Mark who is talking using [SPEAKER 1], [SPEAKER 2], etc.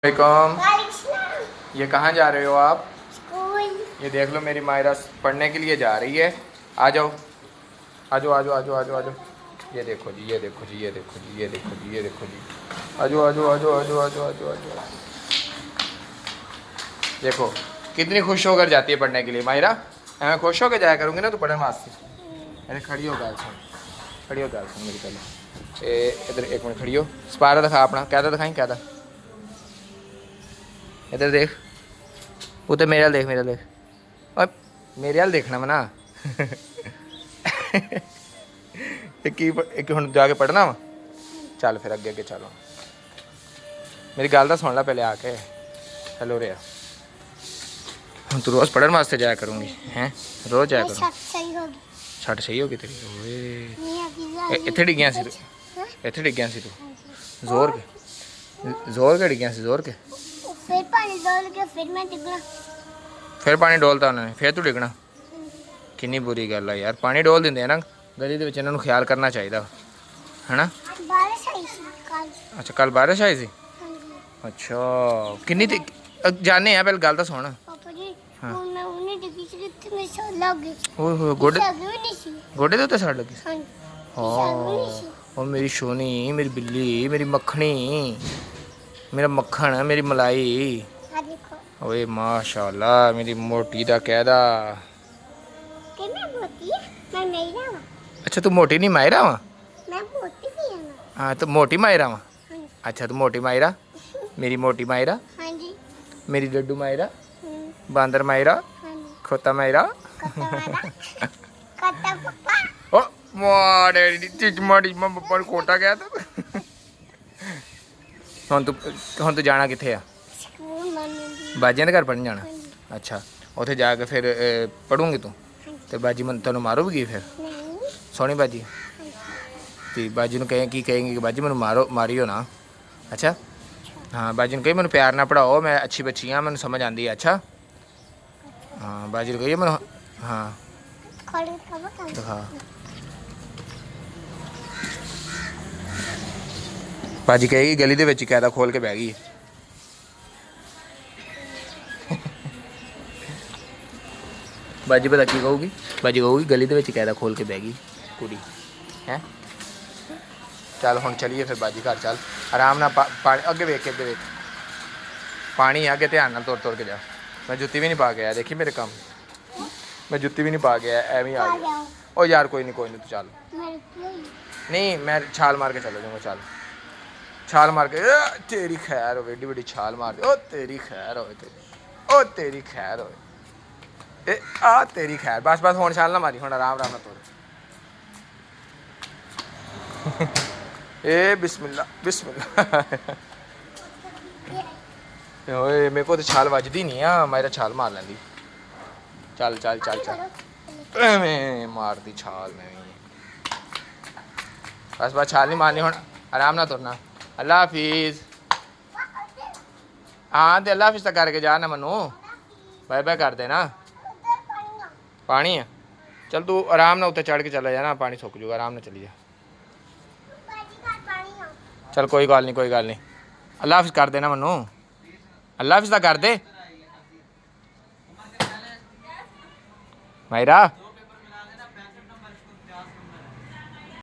[SPEAKER 1] वालेकुम। ये कहाँ जा रहे हो आप?
[SPEAKER 2] स्कूल।
[SPEAKER 1] ये देख लो मेरी मायरा पढ़ने के लिए जा रही है। आ जाओ आ जाओ आ जाओ आ जाओ आ जाओ आ जाओ। ये देखो जी, ये देखो जी, ये देखो जी, ये देखो जी, ये देखो जी। आ जाओ आ जाओ आ जाओ आ जाओ आ जाओ आ जाओ आ जाओ। देखो कितनी खुश होकर जाती है पढ़ने के लिए मायरा। मैं खुश होकर जाया करूँगी ना तो पढ़ने वास्ते। अरे खड़ी हो गाल सुन, खड़ी हो गाल सुन मेरी पहले। इधर एक मिनट खड़ी हो। सपारा दिखा अपना, कैदा दिखाई कैदा। इधर देख, वो तो मेरे वाल देख, मेरे वाल देख और मेरे वाल देखना मना। एक हुण जाके पढ़ना वा। चल फिर अगे अगे चलो। मेरी गल तो सुन ला पहले आके। हेलो रे, हम तू रोज़ पढ़ने वास्ते जाया करूँगी हैं? रोज़ जाया करूँ। छट सही होगी तेरी। ओए इत्थे डिग्गिया सी तू, इत्थे डिग्गिया सी तू। जोर के, जोर के डिग्गिया सी, जोर के।
[SPEAKER 2] फिर पानी डोल के फिर मैं डिगना।
[SPEAKER 1] फिर पानी डोलता उन्होंने, फिर तू डिगना। कितनी बुरी गल है यार। पानी डोल देंगे ना गली के इन्होंने ख्याल करना चाहिए है ना।
[SPEAKER 2] बारिश आई सी कल।
[SPEAKER 1] अच्छा कल बारिश आई सी।
[SPEAKER 2] हाँ जी।
[SPEAKER 1] अच्छा किन्नी जाने हैं पहले गल तो सुन।
[SPEAKER 2] पापा जी स्कूल में उन्हें डिगी सी कितने में सौ लग गई।
[SPEAKER 1] ओए होए गोडे,
[SPEAKER 2] भी नहीं सी।
[SPEAKER 1] गोडे दे उत्ते सड़ लगी।
[SPEAKER 2] हाँ जी।
[SPEAKER 1] हाँ ओ मेरी सोनी, मेरी बिल्ली, मेरी मक्खनी, मेरा मक्खन, मेरी मलाई।
[SPEAKER 2] हाँ देखो।
[SPEAKER 1] ओए माशाल्लाह मेरी मोटी दा कहदा।
[SPEAKER 2] कि मैं मोटी है, मैं मेरा हूँ।
[SPEAKER 1] अच्छा तू मोटी नहीं मायरा वा?
[SPEAKER 2] मैं मोटी भी हूँ।
[SPEAKER 1] हाँ तो मोटी मायरा वा।
[SPEAKER 2] हाँ जी।
[SPEAKER 1] अच्छा तू मोटी मायरा, मेरी मोटी मायरा,
[SPEAKER 2] हाँ जी।
[SPEAKER 1] मेरी डड्डू मायरा,
[SPEAKER 2] हम्म।
[SPEAKER 1] बांदर मायरा,
[SPEAKER 2] हाँ जी।
[SPEAKER 1] खोता मायरा।
[SPEAKER 2] कत्ता वाला। कत्ता पप्पा।
[SPEAKER 1] ओ मारे चिच मारी मैं पर कोटा गया था। ਹੁਣ ਤੂੰ ਜਾਣਾ ਕਿੱਥੇ ਆ?
[SPEAKER 2] School mummy.
[SPEAKER 1] ਬਾਜੀਆਂ ਦੇ ਘਰ ਪੜਨ ਜਾਣਾ। ਅੱਛਾ ਉੱਥੇ ਜਾ ਕੇ ਫਿਰ ਪੜੂੰਗੀ ਤੂੰ ਤੇ ਬਾਜੀ ਮੈਂ ਤੈਨੂੰ ਮਾਰੂਗੀ ਫਿਰ?
[SPEAKER 2] नहीं।
[SPEAKER 1] ਸੋਹਣੀ ਬਾਜੀ ਤੇ ਬਾਜੀ ਨੂੰ ਕਹੇ ਕੀ ਕਹੇਂਗੇ ਕਿ ਬਾਜੀ ਮੈਨੂੰ ਮਾਰਿਓ ਨਾ। ਅੱਛਾ ਹਾਂ ਬਾਜੀ ਨੂੰ ਕਹੀ ਮੈਨੂੰ ਪਿਆਰ ਨਾਲ ਪੜਾਓ, ਮੈਂ ਅੱਛੀ ਬੱਚੀ ਹਾਂ, ਮੈਨੂੰ ਸਮਝ ਆਉਂਦੀ ਹੈ। ਅੱਛਾ ਹਾਂ ਬਾਜੀ ਨੂੰ ਕਹੀਏ ਮੈਨੂੰ। ਹਾਂ ਦਿਖਾ ਬਾਜੀ ਕਹੇਗੀ ਗਲੀ ਦੇ ਵਿੱਚ ਕਾਇਦਾ ਖੋਲ ਕੇ ਬਹਿ ਗਈ। ਬਾਜੀ ਪਤਾ ਕੀ ਕਹੂਗੀ? ਬਾਜੀ ਕਹੂਗੀ ਗਲੀ ਦੇ ਵਿੱਚ ਕਾਇਦਾ ਖੋਲ ਕੇ ਬਹਿ ਗਈ ਕੁੜੀ ਹੈ। ਚੱਲ ਹੁਣ ਚਲੀਏ ਫਿਰ ਬਾਜੀ ਘਰ। ਚੱਲ ਆਰਾਮ ਨਾਲ ਅੱਗੇ ਵੇਖ ਕੇ, ਅੱਗੇ ਵੇਖ ਪਾਣੀ ਅੱਗੇ ਧਿਆਨ ਨਾਲ ਤੁਰ ਤੁਰ ਕੇ ਜਾ। ਮੈਂ ਜੁੱਤੀ ਵੀ ਨਹੀਂ ਪਾ ਕੇ ਆਇਆ, ਦੇਖੀ ਮੇਰੇ ਕੰਮ। ਮੈਂ ਜੁੱਤੀ ਵੀ ਨਹੀਂ ਪਾ ਕੇ ਆਇਆ, ਐਵੇਂ ਹੀ ਆ ਗਿਆ। ਉਹ ਯਾਰ ਕੋਈ ਨਹੀਂ ਤੂੰ ਚੱਲ। नहीं मैं छाल मार के चला जाऊँगा। चल छाल मार के तेरी खैर हो, एडी बड़ी छाल मार दे। ओ तेरी खैर हो, तेरी ओ तेरी खैर हो, ए आ तेरी खैर। बस बस हुण छाल ना मारी, हुण आराम आराम तुर। ए बिस्मिल्लाह बिस्मिल्लाह। ओए मेरे को तो छाल वजदी नहीं है, मेरा छाल मार लैंदी। चल चल चल चल मैं मार दी छाल मैं। बस बस छाल नहीं मारनी, हुण आराम ना तुरना। अल्लाह हाफिज़। हाँ तो अल्लाह हाफिज़ तक करके जा ना मनु, बाय बाय कर देना। पानी है चल तू आराम ना उत्ते चढ़ के चला जाना, पानी सुक जूगा, आराम ना चली जा। चल कोई गल नहीं, कोई गल नहीं। अल्लाह हाफिज़ कर देना मनु, अल्लाह हाफिज़ तक कर दे मायरा।